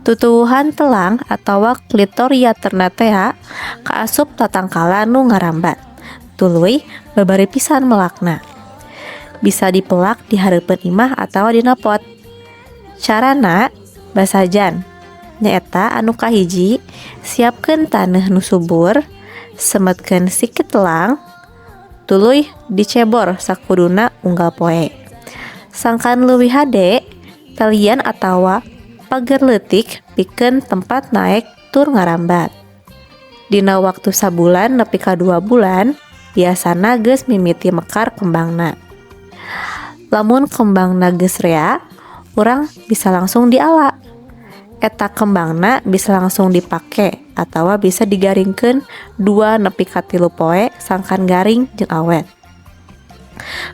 Tutuwuhan telang atawa klitoria ternatea kaasup tatangkala nu ngarambat. Tuluy babari pisan melakna. Bisa dipelak di hareupeun imah atawa dina pot. Carana basajan nyaeta anu kahiji, siapkeun taneuh nu subur, semetkeun sikit telang, tuluy dicebor sakuduna unggal poe. Sangkan leuwih hade, talian atawa pager leutik pikeun tempat naek tur ngarambat. Dina waktu sabulan nepi ka 2 bulan, biasana geus mimiti mekar kembangna. Lamun kembangna geus rea, urang bisa langsung diala. Eta kembangna bisa langsung dipake atawa bisa digaringkeun 2 nepi ka 3 poe sangkan garing jeung awet.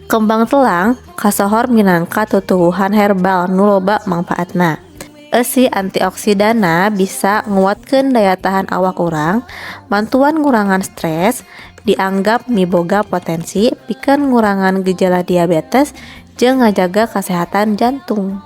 Kembang telang kasohor minangka tutuwuhan herbal nu loba mangpaatna. Eusi antioksidana bisa nguatkeun daya tahan awak urang, mantuan ngurangan stres, dianggap miboga potensi pikeun ngurangan gejala diabetes jeung ngajaga kesehatan jantung.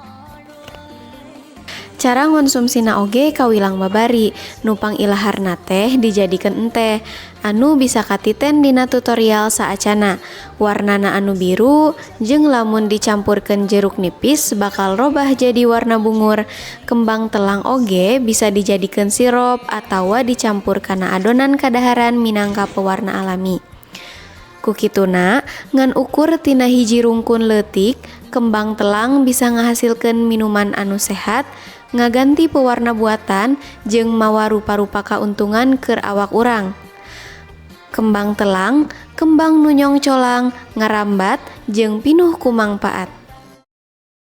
Cara ngonsumsina oge kawilang babari, nupang ilaharna teh dijadikeun ente. Anu bisa katiten dina tutorial saacana. Warnana anu biru, jeung lamun dicampurkeun jeruk nipis bakal robah jadi warna bungur. Kembang telang oge bisa dijadikeun sirup atawa dicampur kana adonan kadaharan minangka pewarna alami. Kukituna, ngan ukur tina hiji rungkun leutik, kembang telang bisa ngahasilkeun minuman anu sehat, ngaganti pewarna buatan, jeung mawa rupa-rupa kauntungan keur awak urang. Kembang telang, kembang nu nyongcolang, ngarambat, jeung pinuh ku mangpaat.